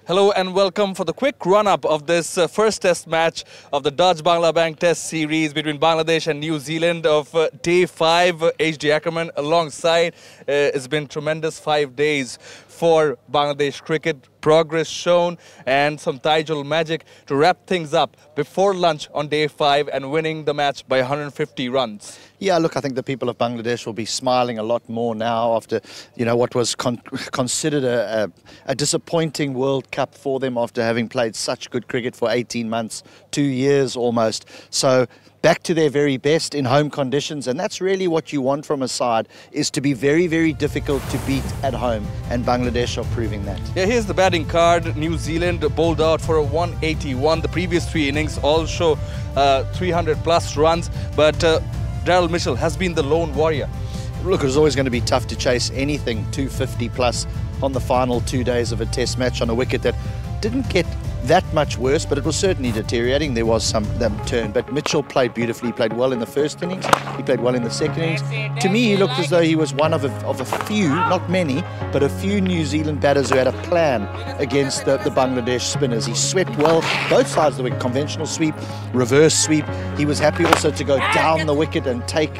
Hello and welcome for the quick run-up of this first test match of the Dutch-Bangla Bank Test Series between Bangladesh and New Zealand of Day 5. H.D. Ackerman alongside. It's been tremendous 5 days for Bangladesh cricket. Progress shown and some Taijul magic to wrap things up before lunch on Day 5 and winning the match by 150 runs. Yeah, look, I think the people of Bangladesh will be smiling a lot more now after, what was considered a disappointing World Cup for them after having played such good cricket for 18 months, 2 years almost. So back to their very best in home conditions, and that's really what you want from a side, is to be very, very difficult to beat at home, and Bangladesh are proving that. Yeah, here's the batting card. New Zealand bowled out for a 181. The previous 3 innings all show 300 plus runs, but Daryl Mitchell has been the lone warrior. Look, it was always going to be tough to chase anything 250 plus on the final 2 days of a test match on a wicket that didn't get that much worse, but it was certainly deteriorating. There was some turn, but Mitchell played beautifully. He played well in the first innings, he played well in the second innings. To me, he looked as though he was one of a few, not many, but a few New Zealand batters who had a plan against the Bangladesh spinners. He swept well, both sides of the wicket, conventional sweep, reverse sweep. He was happy also to go down the wicket and take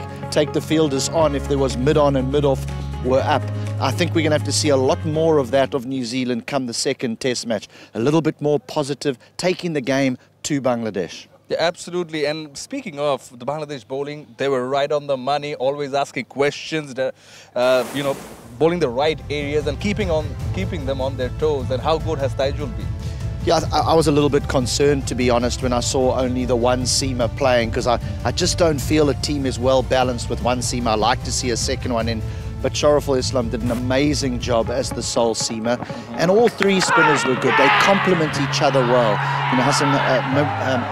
the fielders on if there was mid-on and mid-off were up. I think we're going to have to see a lot more of that of New Zealand come the second test match. A little bit more positive, taking the game to Bangladesh. Yeah, absolutely. And speaking of the Bangladesh bowling, they were right on the money, always asking questions, bowling the right areas and keeping them on their toes. And how good has Taijul been? Yeah, I was a little bit concerned, to be honest, when I saw only the one seamer playing, because I just don't feel a team is well balanced with one seamer. I like to see a second one in. But Sher-e Islam did an amazing job as the sole seamer, and all 3 spinners were good. They complement each other well. Hassan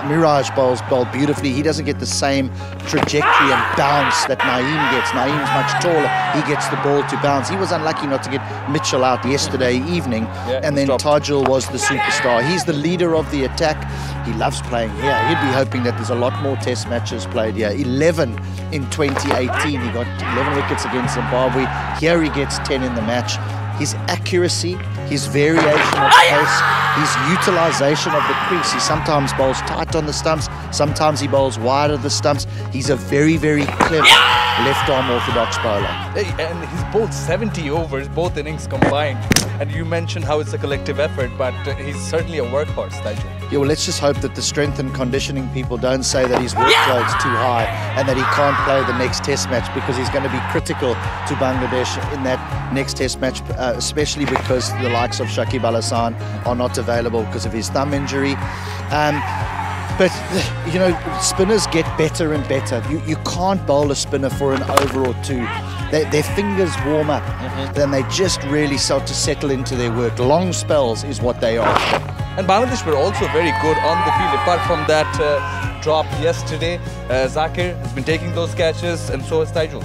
Miraj bowls beautifully. He doesn't get the same trajectory and bounce that Naeem gets. Naeem's much taller. He gets the ball to bounce. He was unlucky not to get Mitchell out yesterday evening, and then Taijul was the superstar. He's the leader of the attack. He loves playing here. He'd be hoping that there's a lot more test matches played here. 11 in 2018. He got 11 wickets against Zimbabwe. Here he gets 10 in the match. His accuracy, his variation of pace, his utilisation of the crease. He sometimes bowls tight on the stumps, sometimes he bowls wide of the stumps. He's a very, very clever left-arm orthodox bowler. And he's bowled 70 overs, both innings combined. And you mentioned how it's a collective effort, but he's certainly a workhorse, Taijul. Yeah, well, let's just hope that the strength and conditioning people don't say that his workload's too high and that he can't play the next test match, because he's going to be critical to Bangladesh in that next test match, especially because the likes of Shakib Al Hasan are not available because of his thumb injury. But, spinners get better and better. You can't bowl a spinner for an over or 2. Their fingers warm up, then they just really start to settle into their work. Long spells is what they are. And Bangladesh were also very good on the field. Apart from that drop yesterday, Zakir has been taking those catches, and so has Taijul.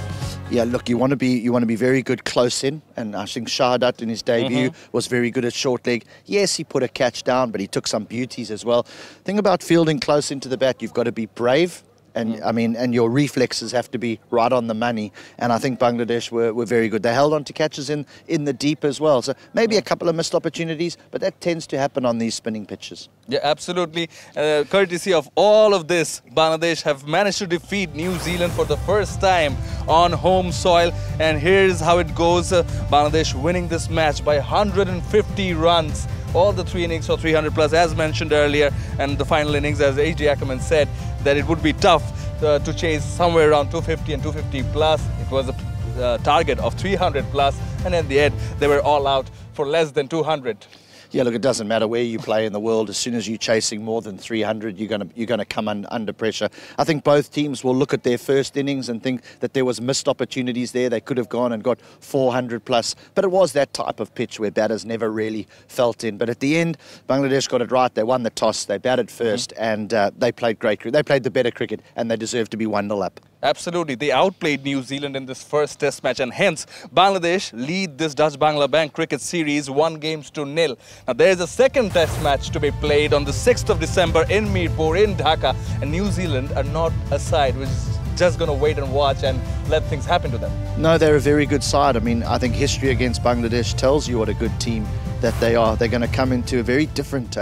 Yeah, look, you want to be very good close in, and I think Shahadat in his debut was very good at short leg. Yes, he put a catch down, but he took some beauties as well. Thing about fielding close into the bat, you've got to be brave. And and your reflexes have to be right on the money. And I think Bangladesh were very good. They held on to catches in the deep as well. So maybe a couple of missed opportunities, but that tends to happen on these spinning pitches. Yeah, absolutely. Courtesy of all of this, Bangladesh have managed to defeat New Zealand for the first time on home soil. And here's how it goes. Bangladesh winning this match by 150 runs. All the 3 innings for 300 plus, as mentioned earlier, and the final innings, as H.D. Ackerman said, that it would be tough to chase somewhere around 250 and 250 plus. It was a target of 300 plus, and in the end, they were all out for less than 200. Yeah, look, it doesn't matter where you play in the world. As soon as you're chasing more than 300, you're going to come under pressure. I think both teams will look at their first innings and think that there was missed opportunities there. They could have gone and got 400 plus, but it was that type of pitch where batters never really felt in. But at the end, Bangladesh got it right. They won the toss. They batted first, and they played great cricket. They played the better cricket, and they deserved to be 1-0 up. Absolutely. They outplayed New Zealand in this first test match, and hence Bangladesh lead this Dutch-Bangla Bank cricket series 1-0. Now there is a second test match to be played on the 6th of December in Mirpur in Dhaka, and New Zealand are not a side which is just going to wait and watch and let things happen to them. No, they're a very good side. I mean, I think history against Bangladesh tells you what a good team that they are. They're going to come into a very different,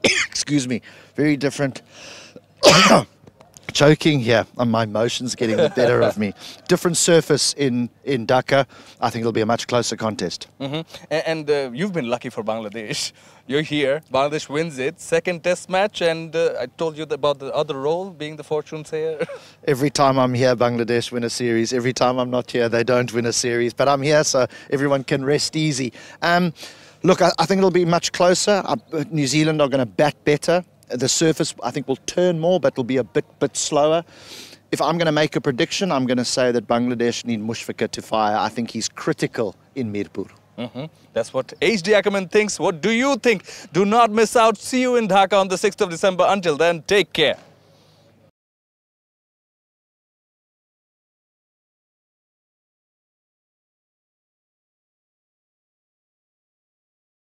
excuse me, very different. Choking here, my emotions getting the better of me. Different surface in Dhaka. I think it'll be a much closer contest. And you've been lucky for Bangladesh. You're here. Bangladesh wins it. Second test match, and I told you about the other role, being the fortune sayer. Every time I'm here, Bangladesh win a series. Every time I'm not here, they don't win a series. But I'm here, so everyone can rest easy. Look, I think it'll be much closer. New Zealand are going to bat better. The surface, I think, will turn more, but will be a bit slower. If I'm going to make a prediction, I'm going to say that Bangladesh need Mushfiqur to fire. I think he's critical in Mirpur. That's what HD Ackerman thinks. What do you think? Do not miss out. See you in Dhaka on the 6th of December. Until then, take care.